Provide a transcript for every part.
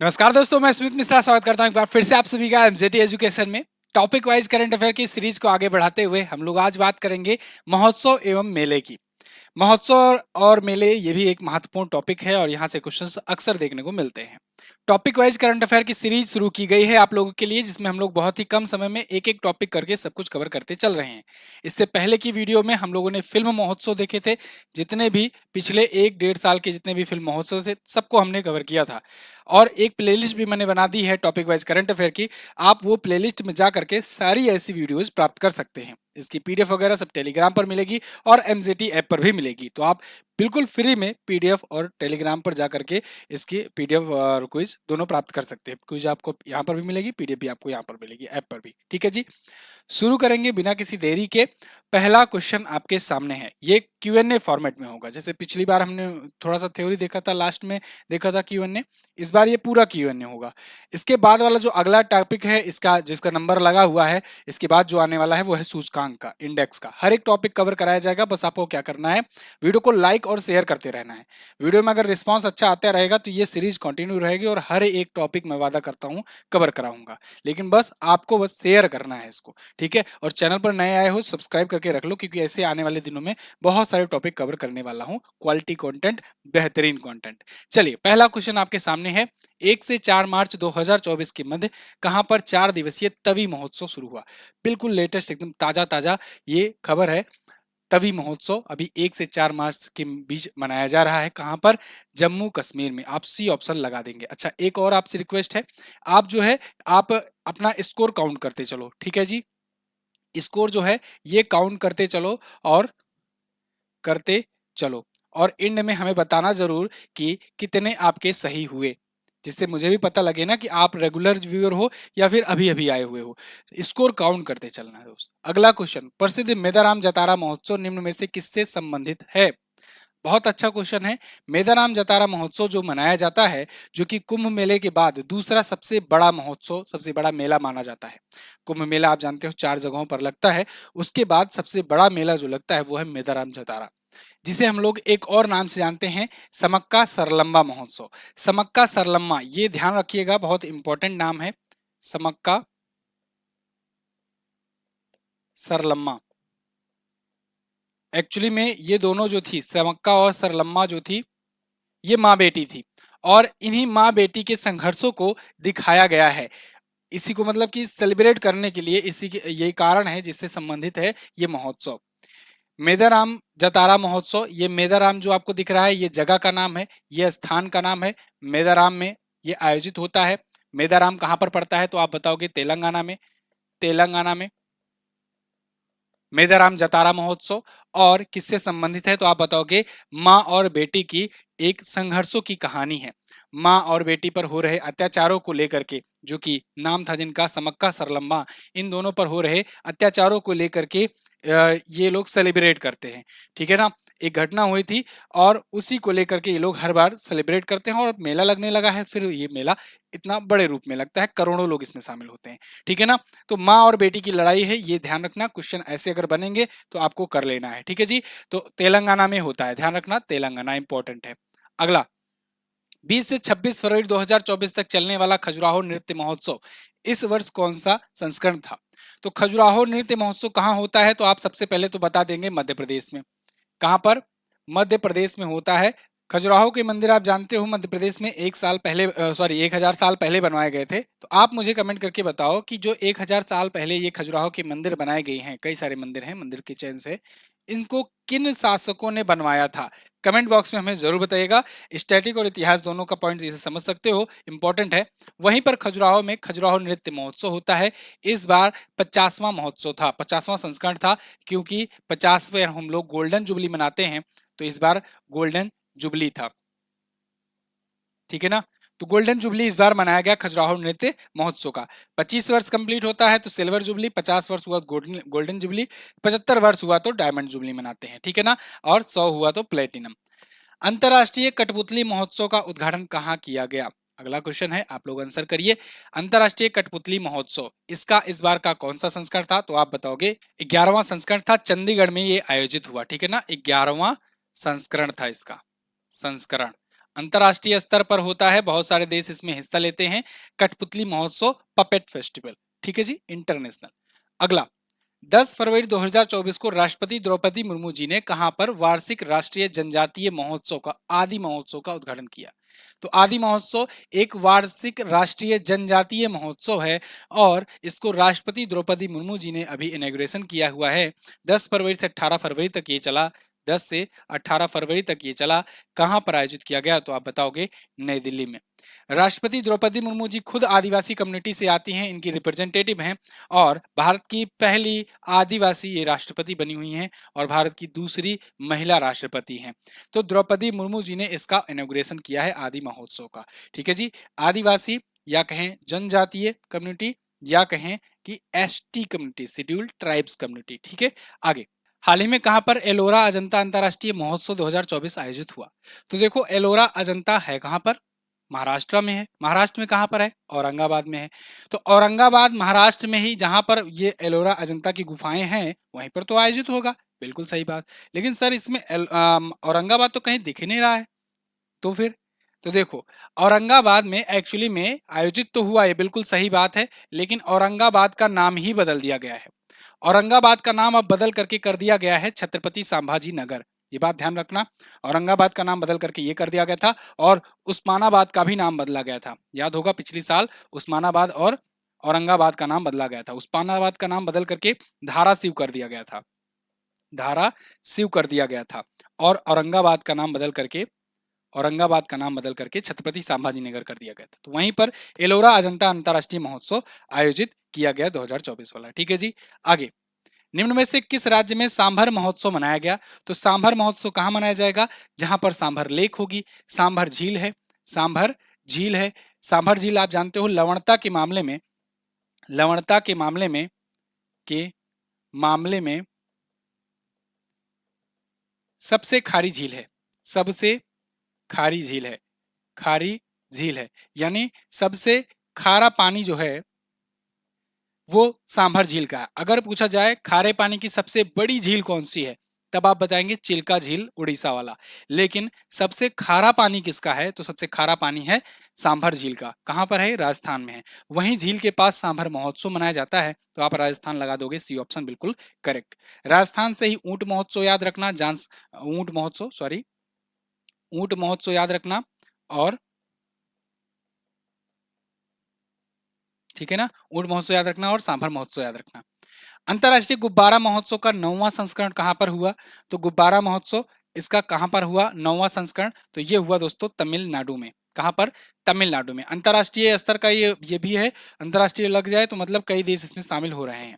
नमस्कार दोस्तों, मैं स्मित मिश्रा स्वागत करता हूं एक बार फिर से आप सभी का एमजेटी एजुकेशन में। टॉपिक वाइज करंट अफेयर की सीरीज को आगे बढ़ाते हुए हम लोग आज बात करेंगे महोत्सव एवं मेले की। महोत्सव और मेले ये भी एक महत्वपूर्ण टॉपिक है और यहाँ से क्वेश्चंस अक्सर देखने को मिलते हैं। टॉपिक वाइज करंट अफेयर की सीरीज शुरू की गई है आप लोगों के लिए, जिसमें हम लोग बहुत ही कम समय में एक एक टॉपिक करके सब कुछ कवर करते चल रहे हैं। इससे पहले की वीडियो में हम लोगों ने फिल्म महोत्सव देखे थे। जितने भी पिछले 1-1.5 साल के जितने भी फिल्म महोत्सव थे सबको हमने कवर किया था और एक प्लेलिस्ट भी मैंने बना दी है टॉपिक वाइज करंट अफेयर की। आप वो प्लेलिस्ट में जा करके सारी ऐसी वीडियोज प्राप्त कर सकते हैं। इसकी पीडीएफ वगैरह सब टेलीग्राम पर मिलेगी और एमजेटी ऐप पर भी मिलेगी, तो आप बिल्कुल फ्री में पीडीएफ और टेलीग्राम पर जा करके इसकी पीडीएफ और क्विज दोनों प्राप्त कर सकते हैं। क्विज आपको यहाँ पर भी मिलेगी, पीडीएफ भी आपको यहाँ पर मिलेगी, ऐप पर भी। ठीक है जी, शुरू करेंगे बिना किसी देरी के। पहला क्वेश्चन आपके सामने है, ये क्यूएनए फॉर्मेट में होगा। जैसे पिछली बार हमने थोड़ा सा थ्योरी देखा था, लास्ट में देखा था क्यूएनए, इस बार ये पूरा क्यूएनए होगा। इसके बाद वाला जो अगला टॉपिक है इसका, जिसका नंबर लगा हुआ है, इसके बाद जो आने वाला है वो है सूचकांक का, इंडेक्स का। हर एक टॉपिक कवर कराया जाएगा, बस आपको क्या करना है, वीडियो को लाइक और शेयर करते रहना है। वीडियो में अगर रिस्पॉन्स अच्छा आता रहेगा तो ये सीरीज कंटिन्यू रहेगी और हर एक टॉपिक मैं वादा करता हूँ कवर कराऊंगा। लेकिन बस आपको बस शेयर करना है इसको, ठीक है। और चैनल पर नए आए हो सब्सक्राइब करके रख लो, क्योंकि ऐसे आने वाले दिनों में बहुत सारे टॉपिक कवर करने वाला हूँ, क्वालिटी कंटेंट, बेहतरीन कंटेंट। चलिए, पहला क्वेश्चन आपके सामने है। 1 से 4 मार्च 2024 के मध्य कहां पर 4 दिवसीय तवी महोत्सव शुरू हुआ? बिल्कुल लेटेस्ट, एकदम ताजा ताजा ये खबर है। तवी महोत्सव अभी 1 से 4 मार्च के बीच मनाया जा रहा है। कहां पर? जम्मू कश्मीर में। आप सी ऑप्शन लगा देंगे। अच्छा, एक और आपसे रिक्वेस्ट है, आप जो है आप अपना स्कोर काउंट करते चलो, ठीक है जी। स्कोर जो है ये काउंट करते चलो और करते चलो, और एंड में हमें बताना जरूर कि कितने आपके सही हुए, जिससे मुझे भी पता लगे ना कि आप रेगुलर व्यूअर हो या फिर अभी अभी आए हुए हो। स्कोर काउंट करते चलना है दोस्त। अगला क्वेश्चन, प्रसिद्ध मेदाराम जतारा महोत्सव निम्न में से किससे संबंधित है? बहुत अच्छा क्वेश्चन है। मेदाराम जतारा महोत्सव जो मनाया जाता है, जो कि कुंभ मेले के बाद दूसरा सबसे बड़ा महोत्सव, सबसे बड़ा मेला माना जाता है। कुंभ मेला आप जानते हो 4 जगहों पर लगता है, उसके बाद सबसे बड़ा मेला जो लगता है वो है मेदाराम जतारा, जिसे हम लोग एक और नाम से जानते हैं, समक्का सरलम्बा महोत्सव। समक्का सरलम्मा, ये ध्यान रखिएगा, बहुत इंपॉर्टेंट नाम है, समक्का सरलम्मा। एक्चुअली में ये दोनों जो थी, समक्का और सरलम्मा जो थी, ये माँ बेटी थी और इन्हीं माँ बेटी के संघर्षों को दिखाया गया है। इसी को मतलब कि सेलिब्रेट करने के लिए, इसी के यही कारण है जिससे संबंधित है ये महोत्सव। मेदाराम जतारा महोत्सव, ये मेदाराम जो आपको दिख रहा है ये जगह का नाम है, ये स्थान का नाम है। मेदाराम में ये आयोजित होता है। मेदाराम कहाँ पर पड़ता है तो आप बताओगे तेलंगाना में। तेलंगाना में मेदाराम जतारा महोत्सव। और किससे संबंधित है तो आप बताओगे माँ और बेटी की एक संघर्षों की कहानी है। माँ और बेटी पर हो रहे अत्याचारों को लेकर के, जो कि नाम था जिनका समक्का सरलम्मा, इन दोनों पर हो रहे अत्याचारों को लेकर के ये लोग सेलिब्रेट करते हैं, ठीक है ना। एक घटना हुई थी और उसी को लेकर के ये लोग हर बार सेलिब्रेट करते हैं और मेला लगने लगा है। फिर ये मेला इतना बड़े रूप में लगता है, करोड़ों लोग इसमें शामिल होते हैं, ठीक है ना। तो माँ और बेटी की लड़ाई है, ये ध्यान रखना। क्वेश्चन ऐसे अगर बनेंगे तो आपको कर लेना है, ठीक है जी। तो तेलंगाना में होता है, ध्यान रखना, तेलंगाना इंपॉर्टेंट है। अगला, 20 से 26 फरवरी 2024 तक चलने वाला खजुराहो नृत्य महोत्सव इस वर्ष कौन सा संस्करण था? तो खजुराहो नृत्य महोत्सव कहाँ होता है तो आप सबसे पहले तो बता देंगे मध्य प्रदेश में। कहाँ पर? मध्य प्रदेश में होता है। खजुराहो के मंदिर आप जानते हो मध्य प्रदेश में 1 साल पहले, सॉरी 1000 साल पहले बनवाए गए थे। तो आप मुझे कमेंट करके बताओ कि जो 1000 साल पहले ये खजुराहो के मंदिर बनाए गए हैं, कई सारे मंदिर हैं, मंदिर के चयन से, इनको किन शासकों ने बनवाया था? कमेंट बॉक्स में हमें जरूर बताइएगा। स्टैटिक और इतिहास दोनों का पॉइंट इसे समझ सकते हो, इंपॉर्टेंट है। वहीं पर खजुराहो में खजुराहो नृत्य महोत्सव होता है। इस बार 50वां महोत्सव था, 50वां संस्करण था, क्योंकि 50वें हम लोग गोल्डन जुबली मनाते हैं, तो इस बार गोल्डन जुबली था, ठीक है ना। तो गोल्डन जुबली इस बार मनाया गया खजुराहो नृत्य महोत्सव का। 25 वर्ष कंप्लीट होता है तो सिल्वर जुबली, 50 वर्ष हुआ गोल्डन गोल्डन जुबली, 75 वर्ष हुआ तो डायमंड जुबली मनाते हैं, ठीक है ना। और 100 हुआ तो प्लेटिनम। अंतरराष्ट्रीय कठपुतली महोत्सव का उद्घाटन कहाँ किया गया? अगला क्वेश्चन है, आप लोग आंसर करिए। अंतरराष्ट्रीय कठपुतली महोत्सव, इसका इस बार का कौन सा संस्करण था तो आप बताओगे 11वां संस्करण था, चंडीगढ़ में ये आयोजित हुआ, ठीक है ना। 11वां संस्करण था इसका, संस्करण। अंतरराष्ट्रीय स्तर पर होता है, बहुत सारे देश इसमें हिस्सा लेते हैं। कठपुतली महोत्सव, पपेट फेस्टिवल, ठीक है जी, इंटरनेशनल। अगला, 10 फरवरी 2024 को राष्ट्रपति द्रौपदी मुर्मू जी ने कहां पर वार्षिक राष्ट्रीय जनजातीय महोत्सव का, आदि महोत्सव का उद्घाटन किया? तो आदि महोत्सव एक वार्षिक राष्ट्रीय जनजातीय महोत्सव है और इसको राष्ट्रपति द्रौपदी मुर्मू जी ने अभी इनॉग्रेशन किया हुआ है। 10 फरवरी से 18 फरवरी तक ये चला, 10 से 18 फरवरी तक ये चला। कहां पर आयोजित किया गया? तो आप बताओगे नई दिल्ली में। राष्ट्रपति द्रौपदी मुर्मू जी खुद आदिवासी कम्युनिटी से आती हैं, इनकी रिप्रेजेंटेटिव हैं और भारत की पहली आदिवासी ये राष्ट्रपति बनी हुई हैं और भारत की दूसरी महिला राष्ट्रपति हैं। तो द्रौपदी मुर्मू जी ने इसका इनॉग्रेशन किया है आदि महोत्सव का, ठीक है जी। आदिवासी या कहें जनजातीय कम्युनिटी या कहें कि ST community, scheduled tribes community, ठीक है। आगे, हाल ही में कहां पर एलोरा अजंता अंतरराष्ट्रीय महोत्सव 2024 आयोजित हुआ? तो देखो, एलोरा अजंता है कहां पर? महाराष्ट्र में है। महाराष्ट्र में कहां पर है? औरंगाबाद में है। तो औरंगाबाद महाराष्ट्र में ही जहां पर ये एलोरा अजंता की गुफाएं हैं, वहीं पर तो आयोजित होगा। बिल्कुल सही बात। लेकिन सर इसमें औरंगाबाद तो कहीं दिख ही नहीं रहा है, तो फिर? तो देखो, औरंगाबाद में एक्चुअली में आयोजित तो हुआ, ये बिल्कुल सही बात है, लेकिन औरंगाबाद का नाम ही बदल दिया गया है। औरंगाबाद का नाम अब बदल करके कर दिया गया है छत्रपति संभाजी नगर। ये बात ध्यान रखना, औरंगाबाद का नाम बदल करके ये कर दिया गया था और उस्मानाबाद का भी नाम बदला गया था। याद होगा पिछली साल उस्मानाबाद और औरंगाबाद का नाम बदला गया था। उस्मानाबाद का नाम बदल करके धाराशिव कर दिया गया था, धाराशिव कर दिया गया था। और औरंगाबाद का नाम बदल करके छत्रपति संभाजी नगर कर दिया गया था। तो वहीं पर एलोरा अजंता अंतरराष्ट्रीय महोत्सव आयोजित किया गया 2024 वाला, ठीक है जी। आगे, निम्न में से किस राज्य में सांभर महोत्सव मनाया गया? तो सांभर महोत्सव कहां मनाया जाएगा? जहां पर सांभर लेक होगी, सांभर झील है, सांभर झील है। सांभर झील आप जानते हो लवणता के मामले में, लवणता के मामले में सबसे खारी झील है, सबसे खारी झील है, खारी झील है, यानी सबसे खारा पानी जो है वो सांभर झील का है। अगर पूछा जाए खारे पानी की सबसे बड़ी झील कौन सी है, तब आप बताएंगे चिल्का झील, उड़ीसा वाला। लेकिन सबसे खारा पानी किसका है? तो सबसे खारा पानी है सांभर झील का। कहां पर है? राजस्थान में है। वहीं झील के पास सांभर महोत्सव मनाया जाता है। तो आप राजस्थान लगा दोगे, सी ऑप्शन बिल्कुल करेक्ट। राजस्थान से ही ऊंट महोत्सव याद रखना, ऊंट महोत्सव, सॉरी, ऊंट महोत्सव याद रखना। और ठीक है ना, ऊंट महोत्सव याद रखना और सांभर महोत्सव याद रखना। अंतरराष्ट्रीय गुब्बारा महोत्सव का 9वां संस्करण कहां पर हुआ? तो गुब्बारा महोत्सव इसका कहां पर हुआ 9वां संस्करण? तो ये हुआ दोस्तों तमिलनाडु में। कहां पर? तमिलनाडु में। अंतरराष्ट्रीय स्तर का ये भी है, अंतरराष्ट्रीय लग जाए तो मतलब कई देश इसमें शामिल हो रहे हैं।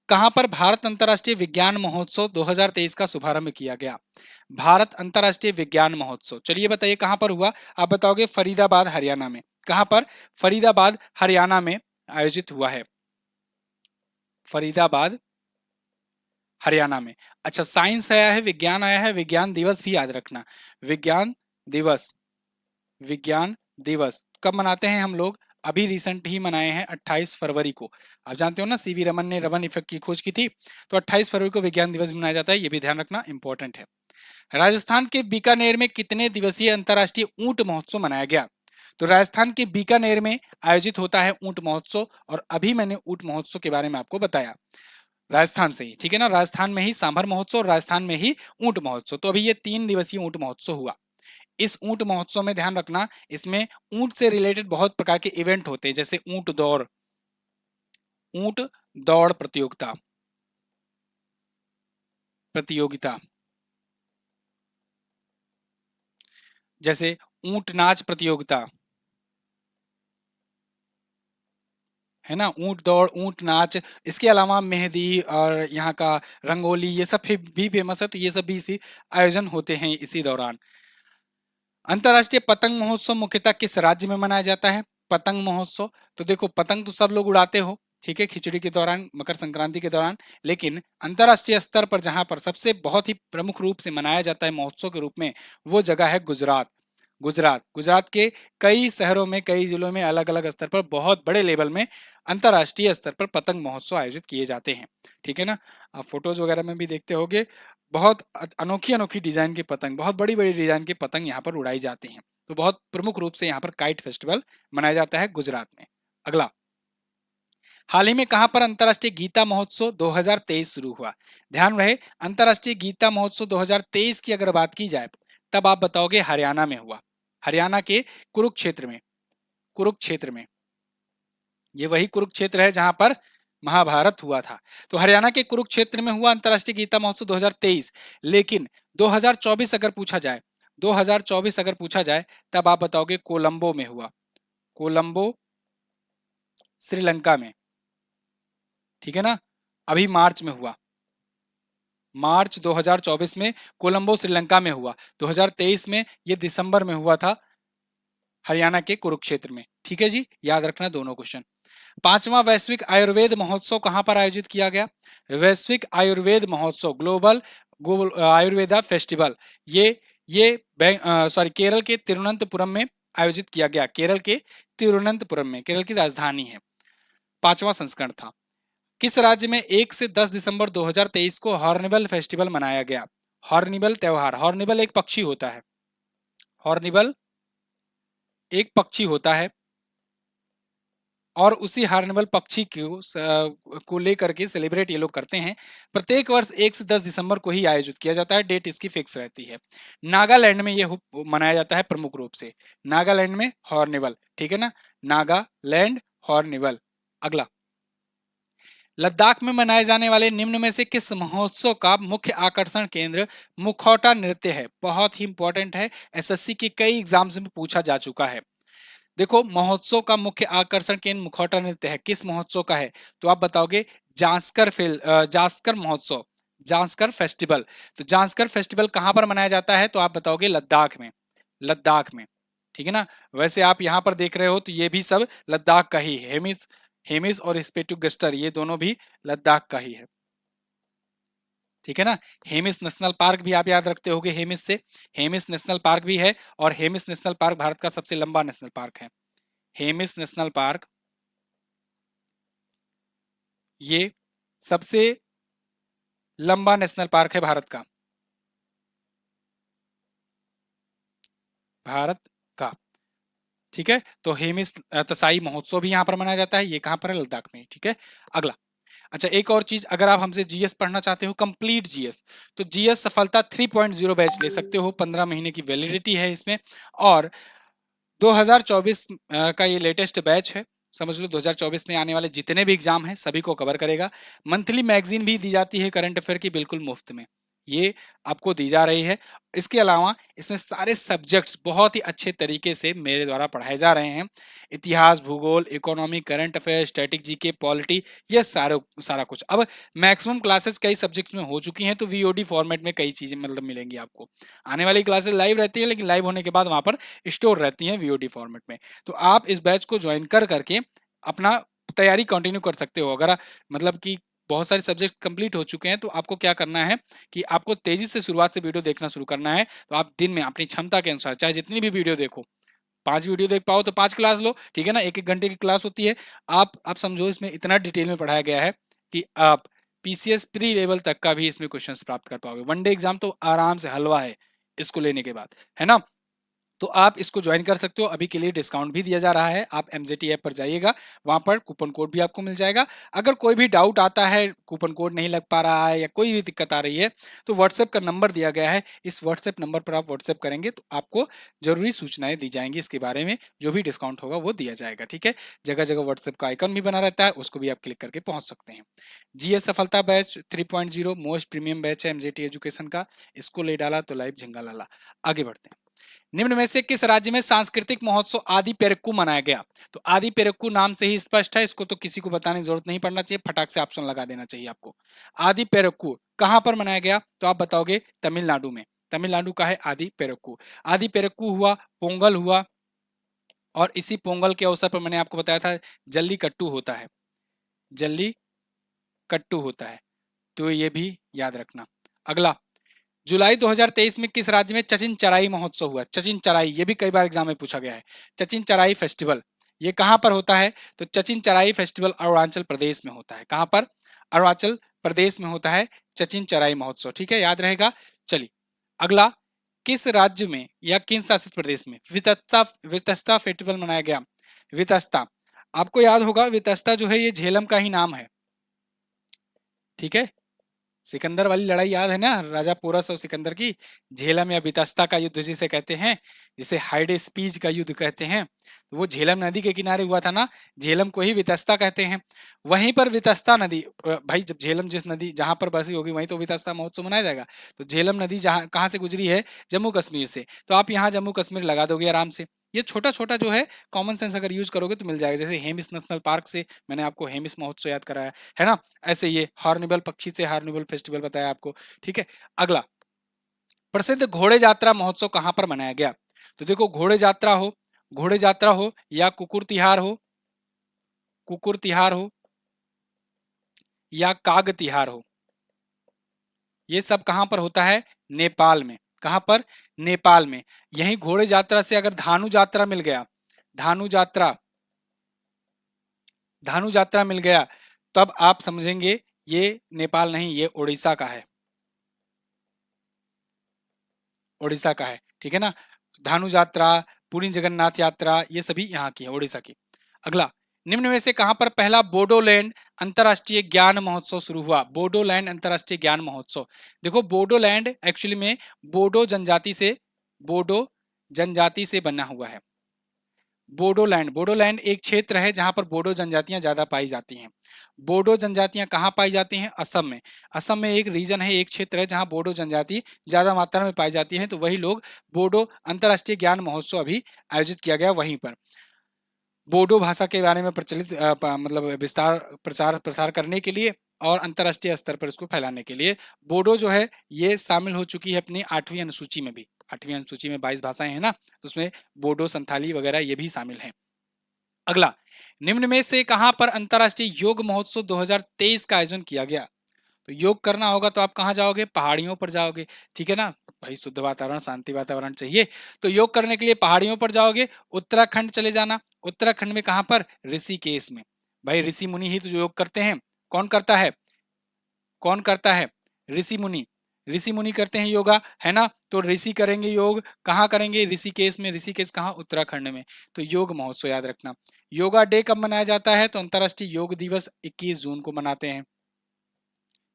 कहां पर भारत अंतरराष्ट्रीय विज्ञान महोत्सव 2023 का शुभारंभ किया गया? भारत अंतरराष्ट्रीय विज्ञान महोत्सव, चलिए बताइए कहां पर हुआ? आप बताओगे फरीदाबाद हरियाणा में। कहां पर? फरीदाबाद हरियाणा में आयोजित हुआ है, फरीदाबाद हरियाणा में। अच्छा, साइंस आया है, विज्ञान आया है, विज्ञान दिवस भी याद रखना। विज्ञान दिवस, विज्ञान दिवस कब मनाते हैं हम लोग? अभी रिसेंट ही मनाए हैं 28 फरवरी को। आप जानते हो ना, सीवी रमन ने रमन इफेक्ट की खोज की थी, तो 28 फरवरी को विज्ञान दिवस मनाया जाता है, ये भी ध्यान रखना, इंपॉर्टेंट है। राजस्थान के बीकानेर में कितने दिवसीय अंतरराष्ट्रीय ऊंट महोत्सव मनाया गया? तो राजस्थान के बीकानेर में आयोजित होता है ऊंट महोत्सव और अभी मैंने ऊंट महोत्सव के बारे में आपको बताया। राजस्थान से ही, ठीक है ना, राजस्थान में ही सांभर महोत्सव और राजस्थान में ही ऊंट महोत्सव। तो अभी ये 3 दिवसीय ऊंट महोत्सव हुआ। इस ऊंट महोत्सव में ध्यान रखना, इसमें ऊंट से रिलेटेड बहुत प्रकार के इवेंट होते हैं, जैसे ऊंट दौड़, ऊंट दौड़ प्रतियोगिता, प्रतियोगिता, जैसे ऊंट नाच प्रतियोगिता, है ना, ऊंट दौड़, ऊंट नाच। इसके अलावा मेहंदी और यहाँ का रंगोली, ये सब भी फेमस है, तो ये सब भी इसी आयोजन होते हैं इसी दौरान। अंतरराष्ट्रीय पतंग महोत्सव मुख्यतः किस राज्य में मनाया जाता है? पतंग महोत्सव, तो देखो पतंग तो सब लोग उड़ाते हो, ठीक है, खिचड़ी के दौरान, मकर संक्रांति के दौरान। लेकिन अंतरराष्ट्रीय स्तर पर जहां पर सबसे बहुत ही प्रमुख रूप से मनाया जाता है महोत्सव के रूप में, वो जगह है गुजरात। गुजरात के कई शहरों में, कई जिलों में अलग अलग स्तर पर बहुत बड़े लेवल में अंतरराष्ट्रीय स्तर पर पतंग महोत्सव आयोजित किए जाते हैं, ठीक है ना। आप फोटोज वगैरह में भी देखते होंगे, बहुत अनोखी अनोखी डिजाइन की पतंग, बहुत बड़ी बड़ी डिजाइन की पतंग यहाँ पर उड़ाई जाती हैं। तो बहुत प्रमुख रूप से यहाँ पर काइट फेस्टिवल मनाया जाता है गुजरात में। अगला, हाल ही में कहां पर अंतर्राष्ट्रीय गीता महोत्सव 2023 शुरू हुआ? ध्यान रहे, अंतर्राष्ट्रीय गीता महोत्सव 2023 की अगर बात की जाए तब आप बताओगे हरियाणा में हुआ। हरियाणा के कुरुक्षेत्र में, कुरुक्षेत्र में, ये वही कुरुक्षेत्र है जहां पर महाभारत हुआ था। तो हरियाणा के कुरुक्षेत्र में हुआ अंतर्राष्ट्रीय गीता महोत्सव 2023। लेकिन 2024 अगर पूछा जाए, 2024 अगर पूछा जाए तब आप बताओगे कोलंबो में हुआ, कोलंबो श्रीलंका में, ठीक है ना। अभी मार्च में हुआ, मार्च 2024 में कोलंबो श्रीलंका में हुआ। 2023 में ये दिसंबर में हुआ था हरियाणा के कुरुक्षेत्र में। ठीक है जी, याद रखना दोनों क्वेश्चन। पांचवा वैश्विक आयुर्वेद महोत्सव कहां पर आयोजित किया गया? वैश्विक आयुर्वेद महोत्सव, ग्लोबल आयुर्वेदा फेस्टिवल, ये सॉरी केरल के तिरुवनंतपुरम में आयोजित किया गया। केरल के तिरुवनंतपुरम में, केरल की राजधानी है। पांचवा संस्करण था। किस राज्य में 1 से 10 दिसंबर 2023 को हॉर्निवल फेस्टिवल मनाया गया? हॉर्निवल त्योहार, हॉर्निवल एक पक्षी होता है, हॉर्निवल एक पक्षी होता है और उसी हॉर्निवल पक्षी को लेकर के सेलिब्रेट ये लोग करते हैं। प्रत्येक वर्ष 1 से 10 दिसंबर को ही आयोजित किया जाता है, डेट इसकी फिक्स रहती है। नागालैंड में ये मनाया जाता है प्रमुख रूप से, नागालैंड में हॉर्निवल, ठीक है ना, नागालैंड हॉर्निवल। अगला, लद्दाख में मनाए जाने वाले निम्न में से किस महोत्सव का मुख्य आकर्षण केंद्र मुखौटा नृत्य है? बहुत ही इंपॉर्टेंट है, एसएससी के कई एग्जाम्स में पूछा जा चुका है। देखो, महोत्सव का मुख्य आकर्षण केंद्र मुखौटा नृत्य है, किस महोत्सव का है? तो आप बताओगे जांस्कर महोत्सव, जांस्कर फेस्टिवल। तो जांस्कर फेस्टिवल कहां पर मनाया जाता है? तो आप बताओगे लद्दाख में, लद्दाख में, ठीक है ना। वैसे आप यहां पर देख रहे हो तो ये भी सब लद्दाख का ही है। हेमिस हेमिस और स्पेटुगस्टर ये दोनों भी लद्दाख का ही है, ठीक है ना। हेमिस नेशनल पार्क भी आप याद रखते होगे, हेमिस से, हेमिस नेशनल पार्क भी है और हेमिस नेशनल पार्क भारत का सबसे लंबा नेशनल पार्क है। हेमिस नेशनल पार्क ये सबसे लंबा नेशनल पार्क है भारत का, भारत का, ठीक है। तो हेमिस तसाई महोत्सव भी यहाँ पर मनाया जाता है, ये कहां पर है? लद्दाख में, ठीक है। अगला, अच्छा एक और चीज, अगर आप हमसे जीएस पढ़ना चाहते हो कंप्लीट जीएस, तो जीएस सफलता 3.0 बैच ले सकते हो, 15 महीने की वैलिडिटी है इसमें। और 2024 का ये लेटेस्ट बैच है, समझ लो 2024 में आने वाले जितने भी एग्जाम हैं सभी को कवर करेगा। मंथली मैगजीन भी दी जाती है करंट अफेयर की, बिल्कुल मुफ्त में ये आपको दी जा रही है। इसके अलावा इसमें सारे सब्जेक्ट्स बहुत ही अच्छे तरीके से मेरे द्वारा पढ़ाए जा रहे हैं। इतिहास, भूगोल, economy, current affair, static GK, polity, ये सारा कुछ। अब मैक्सिमम क्लासेस कई सब्जेक्ट्स में हो चुकी हैं, तो वीओडी फॉर्मेट में कई चीजें मतलब मिलेंगी आपको। आने वाली क्लासेस लाइव रहती है, लेकिन लाइव होने के बाद वहां पर स्टोर रहती हैं वीओडी फॉर्मेट में। तो आप इस बैच को ज्वाइन कर करके अपना तैयारी कंटिन्यू कर सकते हो। अगर मतलब कि बहुत सारे सब्जेक्ट कंप्लीट हो चुके हैं तो आपको क्या करना है कि आपको तेजी से शुरुआत से वीडियो देखना शुरू करना है। तो आप दिन में अपनी क्षमता के अनुसार चाहे जितनी भी वीडियो देखो, 5 वीडियो देख पाओ तो 5 क्लास लो, ठीक है ना। 1-1 घंटे की क्लास होती है। आप समझो इसमें इतना डिटेल में पढ़ाया गया है कि आप पीसीएस प्री लेवल तक का भी इसमें क्वेश्चंस प्राप्त कर पाओगे। वनडे एग्जाम तो आराम से हलवा है इसको लेने के बाद, है ना। तो आप इसको ज्वाइन कर सकते हो, अभी के लिए डिस्काउंट भी दिया जा रहा है। आप एमजेटी ऐप पर जाइएगा, वहां पर कूपन कोड भी आपको मिल जाएगा। अगर कोई भी डाउट आता है, कूपन कोड नहीं लग पा रहा है या कोई भी दिक्कत आ रही है, तो व्हाट्सएप का नंबर दिया गया है, इस व्हाट्सएप नंबर पर आप व्हाट्सएप करेंगे तो आपको जरूरी सूचनाएं दी जाएंगी इसके बारे में, जो भी डिस्काउंट होगा वो दिया जाएगा, ठीक है। जगह जगह व्हाट्सएप का आइकन भी बना रहता है, उसको भी आप क्लिक करके पहुंच सकते हैं। जीएस सफलता बैच 3.0 मोस्ट प्रीमियम बैच है एमजेटी एजुकेशन का, इसको ले डाला तो लाइव झिंगा लाला। आगे बढ़ते हैं। निम्न में से किस राज्य में सांस्कृतिक महोत्सव आदि पेरक्कू मनाया गया? तो आदि पेरक्कू नाम से ही स्पष्ट है, इसको तो किसी को बताने की जरूरत नहीं पड़ना चाहिए, फटाक से ऑप्शन लगा देना चाहिए आपको। आदि पेरक्कू कहां पर मनाया गया? तो आप बताओगे तमिलनाडु में, तमिलनाडु का है आदि पेरक्कू। आदि पेरक्कू हुआ, पोंगल हुआ, और इसी पोंगल के अवसर पर मैंने आपको बताया था जल्लीकट्टू होता है, जल्लीकट्टू होता है, तो ये भी याद रखना। अगला, जुलाई 2023 में किस राज्य में चचिन चराई महोत्सव हुआ? चचिन चराई, ये भी कई बार एग्जाम में पूछा गया है। चचिन चराई फेस्टिवल ये कहां पर होता है? तो चचिन चराई फेस्टिवल अरुणाचल प्रदेश में होता है। कहां पर? अरुणाचल प्रदेश में होता है चचिन चराई महोत्सव, ठीक है, याद रहेगा। चलिए अगला, किस राज्य में या किन शासित प्रदेश में वितस्ता वितस्ता फेस्टिवल मनाया गया? वितस्ता, आपको याद होगा वितस्ता जो है ये झेलम का ही नाम है, ठीक है। सिकंदर वाली लड़ाई याद है ना, राजा पोरस और सिकंदर की, झेलम या वितस्ता का युद्ध जिसे कहते हैं, जिसे हाइडे स्पीज का युद्ध कहते हैं, तो वो झेलम नदी के किनारे हुआ था ना, झेलम को ही वितस्ता कहते हैं। वहीं पर वितस्ता नदी, भाई जब झेलम जिस नदी जहां पर बसी होगी वहीं तो वितस्ता महोत्सव मनाया जाएगा। तो झेलम नदी जहां कहाँ से गुजरी है? जम्मू कश्मीर से, तो आप यहाँ जम्मू कश्मीर लगा दोगे आराम से। ये छोटा छोटा जो है कॉमन सेंस अगर यूज करोगे तो मिल जाएगा। जैसे हेमिस नेशनल पार्क से मैंने आपको हेमिस महोत्सव याद कराया है ना, ऐसे ये हॉर्निबल पक्षी से हॉर्निबल फेस्टिवल बताया आपको, ठीक है। अगला, प्रसिद्ध घोड़े यात्रा महोत्सव कहां पर मनाया गया? तो देखो घोड़े यात्रा हो या कुकुर तिहार हो या काग तिहार हो, ये सब कहां पर होता है? नेपाल में। कहां पर? नेपाल में। यही घोड़े यात्रा से अगर धानु यात्रा मिल गया, धानु यात्रा धानु यात्रा मिल गया, तब आप समझेंगे ये नेपाल नहीं, ये उड़ीसा का है, उड़ीसा का है, ठीक है ना। धानु यात्रा, पुरी जगन्नाथ यात्रा, ये सभी यहाँ की है, उड़ीसा की। अगला, निम्न में से कहां पर पहला बोडोलैंड अंतरराष्ट्रीय ज्ञान महोत्सव शुरू हुआ? बोडोलैंड अंतरराष्ट्रीय ज्ञान महोत्सव, देखो बोडोलैंड एक्चुअली में बोडो जनजाति से बना हुआ है। बोडोलैंड एक क्षेत्र है जहां पर बोडो जनजातियां ज्यादा पाई जाती हैं। बोडो जनजातियां कहाँ पाई जाती हैं? असम में। असम में एक रीजन है, एक क्षेत्र है जहां बोडो जनजाति ज्यादा मात्रा में पाई जाती है, तो वही लोग बोडो अंतरराष्ट्रीय ज्ञान महोत्सव अभी आयोजित किया गया वहीं पर। बोडो भाषा के बारे में प्रचलित मतलब विस्तार प्रचार प्रसार करने के लिए और अंतरराष्ट्रीय स्तर पर इसको फैलाने के लिए बोडो जो है ये शामिल हो चुकी है अपनी 8वीं अनुसूची में भी। 8वीं अनुसूची में 22 भाषाएं हैं ना, उसमें बोडो, संथाली वगैरह ये भी शामिल हैं। अगला, निम्न में से कहां पर अंतरराष्ट्रीय योग महोत्सव 2023 का आयोजन किया गया? तो योग करना होगा तो आप कहाँ जाओगे? पहाड़ियों पर जाओगे, ठीक है ना। भाई शुद्ध वातावरण, शांति वातावरण चाहिए, तो योग करने के लिए पहाड़ियों पर जाओगे। उत्तराखंड चले जाना। उत्तराखंड में कहां पर? ऋषिकेश में। भाई ऋषि मुनि ही तो योग करते हैं। कौन करता है? कौन करता है? ऋषि मुनि। ऋषि मुनि करते हैं योगा, है ना। तो ऋषि करेंगे योग, कहाँ करेंगे? ऋषिकेश में। ऋषिकेश कहाँ? उत्तराखंड में। तो योग महोत्सव याद रखना। योगा डे कब मनाया जाता है? तो अंतरराष्ट्रीय योग दिवस 21 जून को मनाते हैं,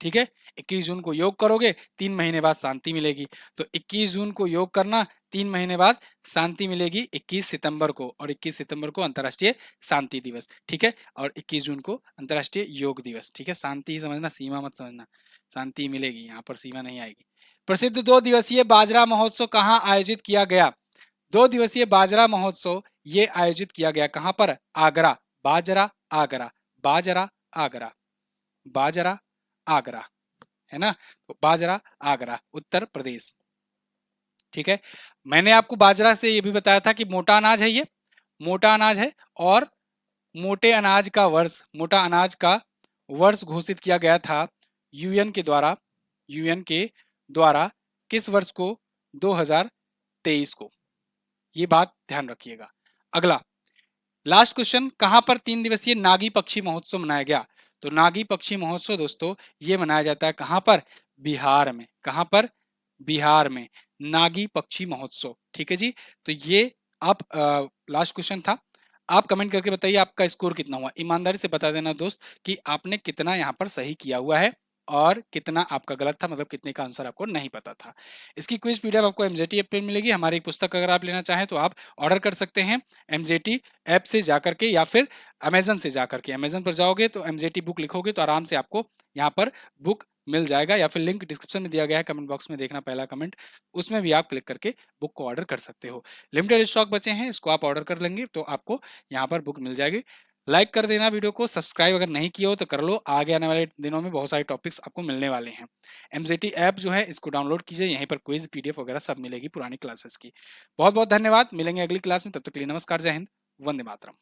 ठीक है। 21 जून को योग करोगे, 3 महीने बाद शांति मिलेगी। तो 21 जून को योग करना, 3 महीने बाद शांति मिलेगी 21 सितंबर को, और 21 सितंबर को अंतरराष्ट्रीय शांति दिवस, ठीक है। और 21 जून को अंतरराष्ट्रीय योग दिवस, ठीक है। शांति ही समझना, सीमा मत समझना, शांति मिलेगी, यहाँ पर सीमा नहीं आएगी। प्रसिद्ध 2 दिवसीय बाजरा महोत्सव कहाँ आयोजित किया गया? 2 दिवसीय बाजरा महोत्सव ये आयोजित किया गया कहाँ पर? आगरा। बाजरा आगरा, बाजरा आगरा, बाजरा आगरा, है ना। तो बाजरा आगरा, उत्तर प्रदेश, ठीक है। मैंने आपको बाजरा से ये भी बताया था कि मोटा अनाज है, ये मोटा अनाज है, और मोटे अनाज का वर्ष, मोटा अनाज का वर्ष घोषित किया गया था यूएन के द्वारा, यूएन के द्वारा किस वर्ष को? 2023 को। ये बात ध्यान रखिएगा। अगला, लास्ट क्वेश्चन, कहां पर 3 दिवसीय नागी पक्षी महोत्सव मनाया गया? तो नागी पक्षी महोत्सव दोस्तों ये मनाया जाता है कहां पर? बिहार में। कहां पर? बिहार में, नागी पक्षी महोत्सव, ठीक है जी। तो ये आप लास्ट क्वेश्चन था। आप कमेंट करके बताइए आपका स्कोर कितना हुआ। ईमानदारी से बता देना दोस्त कि आपने कितना यहाँ पर सही किया हुआ है और कितना आपका गलत था, मतलब कितने का आंसर आपको नहीं पता था। इसकी क्विज पीडीएफ आपको एमजेटी ऐप पे मिलेगी। हमारी एक पुस्तक अगर आप लेना चाहें तो आप ऑर्डर कर सकते हैं एमजेटी ऐप से जाकर के, या फिर अमेजन से जाकर के। अमेजन पर जाओगे तो एमजेटी बुक लिखोगे तो आराम से आपको यहाँ पर बुक मिल जाएगा, या फिर लिंक डिस्क्रिप्शन में दिया गया है, कमेंट बॉक्स में देखना पहला कमेंट, उसमें भी आप क्लिक करके बुक को ऑर्डर कर सकते हो। लिमिटेड स्टॉक बचे हैं, इसको आप ऑर्डर कर लेंगे तो आपको यहाँ पर बुक मिल जाएगी। लाइक कर देना वीडियो को, सब्सक्राइब अगर नहीं किया हो तो कर लो। आगे आने वाले दिनों में बहुत सारे टॉपिक्स आपको मिलने वाले हैं। एमजेटी ऐप जो है इसको डाउनलोड कीजिए, यहीं पर क्विज पीडीएफ वगैरह सब मिलेगी पुरानी क्लासेस की। बहुत बहुत धन्यवाद, मिलेंगे अगली क्लास में, तब तक के लिए नमस्कार, जय हिंद, वंदे मातरम।